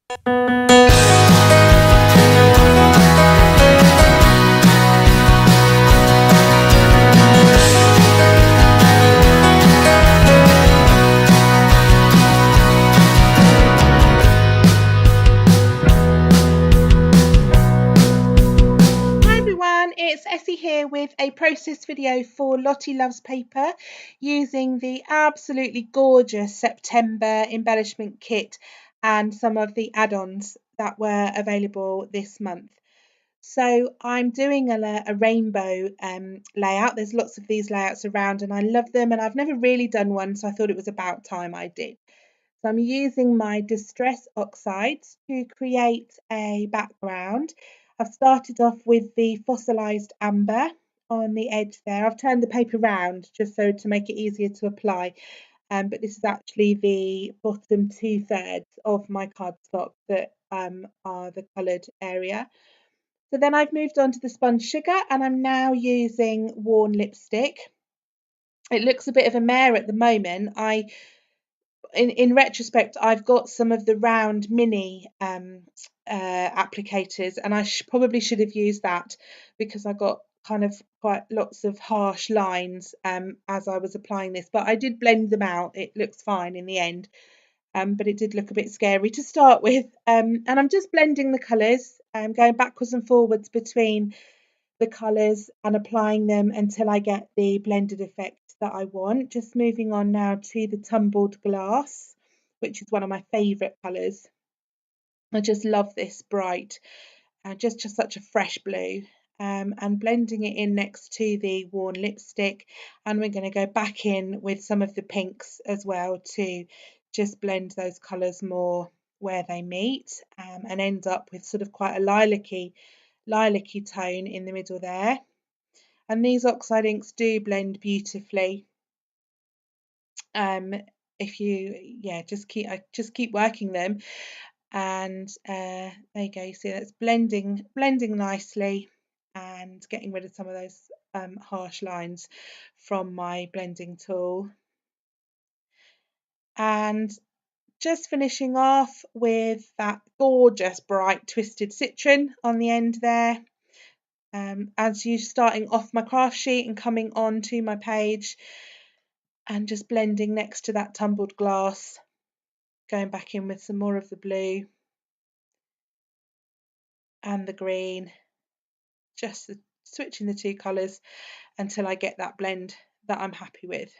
It's Essie here with a process video for Lottie Loves Paper using the absolutely gorgeous September embellishment kit and some of the add-ons that were available this month. So I'm doing a rainbow layout. There's lots of these layouts around and I love them, and I've never really done one, so I thought it was about time I did. So I'm using my Distress Oxides to create a background. I've started off with the fossilised amber on the edge there. I've turned the paper round just so to make it easier to apply. But this is actually the bottom 2/3 of my cardstock that are the coloured area. So then I've moved on to the sponge sugar, and I'm now using worn lipstick. It looks a bit of a mare at the moment. In retrospect, I've got some of the round mini applicators, and I probably should have used that because I got kind of quite lots of harsh lines as I was applying this, but I did blend them out. It looks fine in the end, but it did look a bit scary to start with. And I'm just blending the colours, going backwards and forwards between the colours and applying them until I get the blended effect that I want. Just moving on now to the tumbled glass, which is one of my favourite colours. I just love this bright, just such a fresh blue. And blending it in next to the worn lipstick, and we're going to go back in with some of the pinks as well to just blend those colours more where they meet, and end up with sort of quite a lilac-y tone in the middle there. And these oxide inks do blend beautifully. If you just keep working them, and there you go. You see that's blending nicely and getting rid of some of those harsh lines from my blending tool. And just finishing off with that gorgeous bright twisted citron on the end there. As you're starting off my craft sheet and coming on to my page, and just blending next to that tumbled glass, going back in with some more of the blue and the green, just switching the two colours until I get that blend that I'm happy with.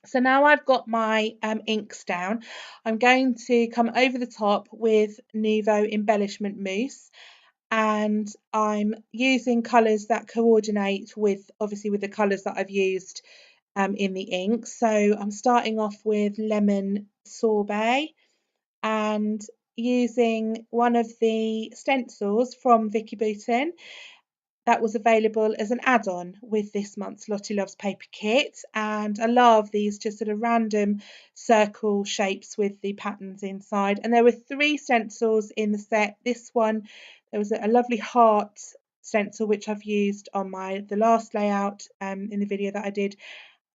So now I've got my inks down, I'm going to come over the top with Nuvo embellishment mousse, and I'm using colours that coordinate with the colours that I've used in the ink. So I'm starting off with lemon sorbet and using one of the stencils from Vicky Boutin that was available as an add-on with this month's Lottie Loves Paper kit. And I love these just sort of random circle shapes with the patterns inside. And there were 3 stencils in the set. This one, there was a lovely heart stencil which I've used on the last layout in the video that I did.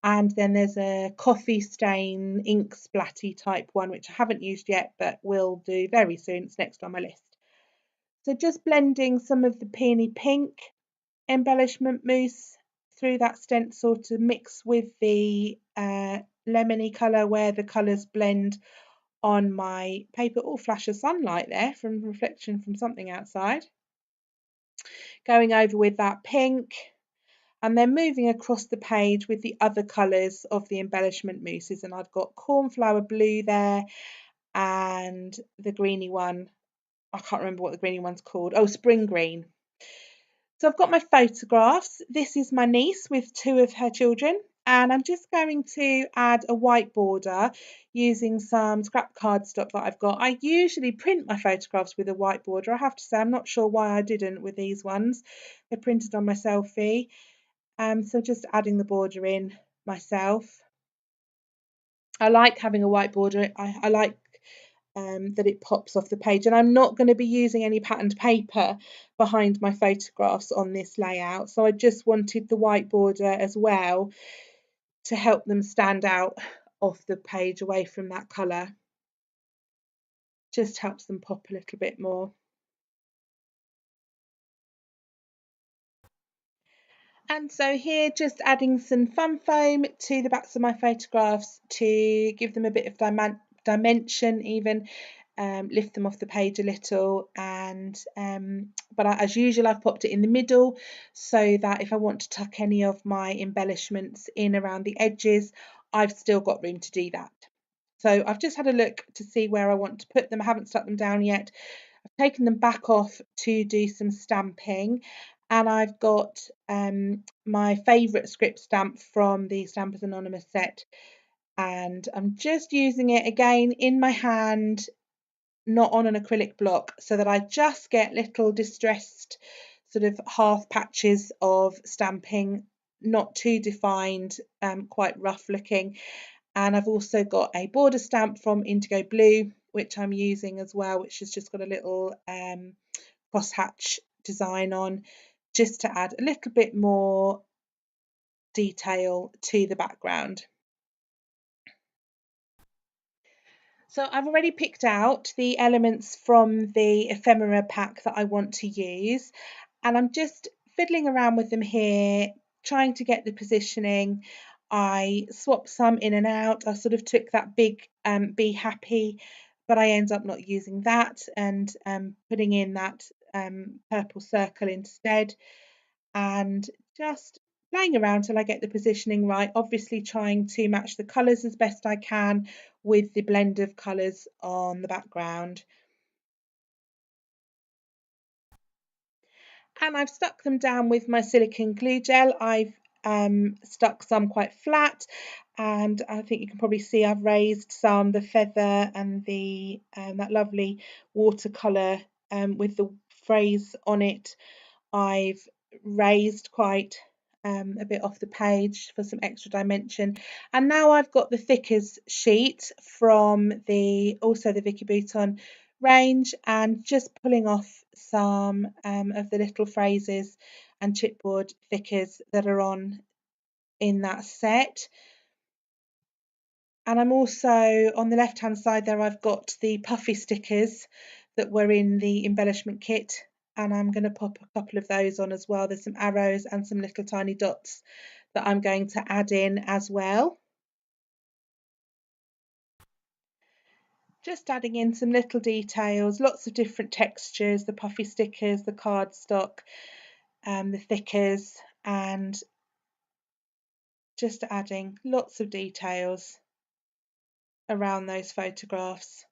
And then there's a coffee stain ink splatty type one which I haven't used yet but will do very soon. It's next on my list. So just blending some of the peony pink embellishment mousse through that stencil to mix with the lemony colour where the colours blend on my paper. Oh, flash of sunlight there from reflection from something outside. Going over with that pink, and then moving across the page with the other colours of the embellishment mousses. And I've got cornflower blue there and the greeny one. I can't remember what the greeny one's called. Oh, spring green. So I've got my photographs. This is my niece with 2 of her children, and I'm just going to add a white border using some scrap cardstock that I've got. I usually print my photographs with a white border. I have to say I'm not sure why I didn't with these ones. They're printed on my selfie. So just adding the border in myself. I like having a white border. I like that it pops off the page, and I'm not going to be using any patterned paper behind my photographs on this layout, so I just wanted the white border as well to help them stand out off the page away from that colour. Just helps them pop a little bit more. And so here, just adding some fun foam to the backs of my photographs to give them a bit of dimension, even lift them off the page a little. And but as usual, I've popped it in the middle so that if I want to tuck any of my embellishments in around the edges, I've still got room to do that. So I've just had a look to see where I want to put them. I haven't stuck them down yet. I've taken them back off to do some stamping, and I've got my favourite script stamp from the Stampers Anonymous set, and I'm just using it again in my hand, not on an acrylic block, so that I just get little distressed sort of half patches of stamping, not too defined, quite rough looking. And I've also got a border stamp from Indigo Blue, which I'm using as well, which has just got a little crosshatch design on, just to add a little bit more detail to the background. So I've already picked out the elements from the ephemera pack that I want to use, and I'm just fiddling around with them here, trying to get the positioning. I swapped some in and out. I sort of took that big Be Happy, but I end up not using that and putting in that purple circle instead, and just playing around till I get the positioning right, obviously trying to match the colours as best I can with the blend of colours on the background. And I've stuck them down with my silicone glue gel. I've stuck some quite flat, and I think you can probably see I've raised some, the feather and the that lovely watercolour with the phrase on it. I've raised quite a bit off the page for some extra dimension. And now I've got the thickers sheet from also the Vicky Bouton range, and just pulling off some of the little phrases and chipboard thickers that are on in that set. And I'm also on the left hand side there, I've got the puffy stickers that were in the embellishment kit, and I'm going to pop a couple of those on as well. There's some arrows and some little tiny dots that I'm going to add in as well. Just adding in some little details, lots of different textures, the puffy stickers, the cardstock, the thickers, and just adding lots of details around those photographs,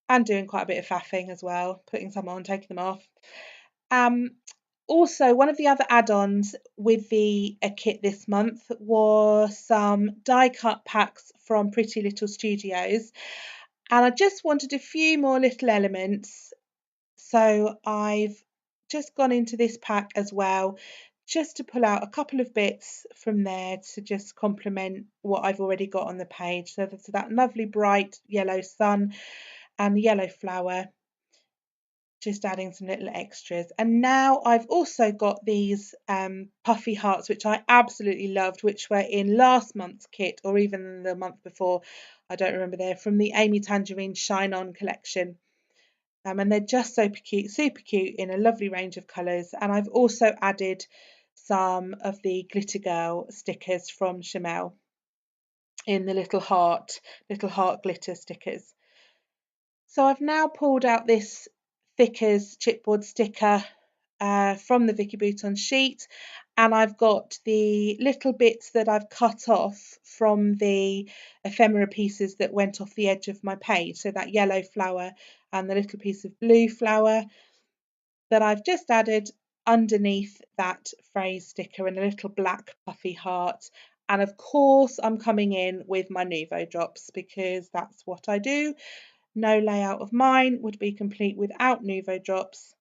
and doing quite a bit of faffing as well, putting some on, taking them off. Also, one of the other add-ons with the kit this month was some die cut packs from Pretty Little Studios, and I just wanted a few more little elements, so I've just gone into this pack as well, just to pull out a couple of bits from there to just complement what I've already got on the page. So there's that lovely bright yellow sun and yellow flower, just adding some little extras. And now I've also got these puffy hearts, which I absolutely loved, which were in last month's kit or even the month before, I don't remember. They're from the Amy Tangerine Shine On collection. And they're just super cute in a lovely range of colours. And I've also added some of the Glitter Girl stickers from Chamel in the little heart glitter stickers. So I've now pulled out this Thickers chipboard sticker from the Vicky Bouton sheet, and I've got the little bits that I've cut off from the ephemera pieces that went off the edge of my page, so that yellow flower and the little piece of blue flower that I've just added underneath that phrase sticker, and a little black puffy heart. And of course I'm coming in with my Nouveau drops, because that's what I do. No layout of mine would be complete without Nouveau drops.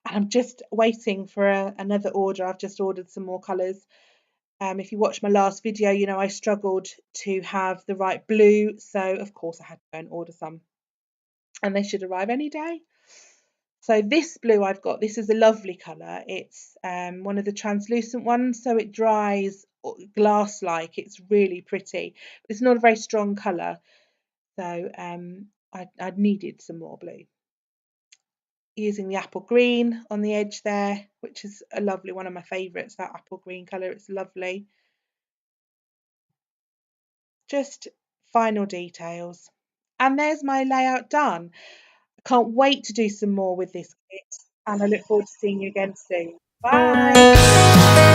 And I'm just waiting for another order. I've just ordered some more colours. If you watched my last video, you know I struggled to have the right blue, so of course I had to go and order some, and they should arrive any day. So this blue I've got, this is a lovely colour. It's one of the translucent ones, so it dries glass-like. It's really pretty. It's not a very strong colour, so I needed some more blue. Using the apple green on the edge there, which is a lovely one of my favourites, that apple green colour, it's lovely. Just final details. And there's my layout done. I can't wait to do some more with this kit, and I look forward to seeing you again soon. Bye!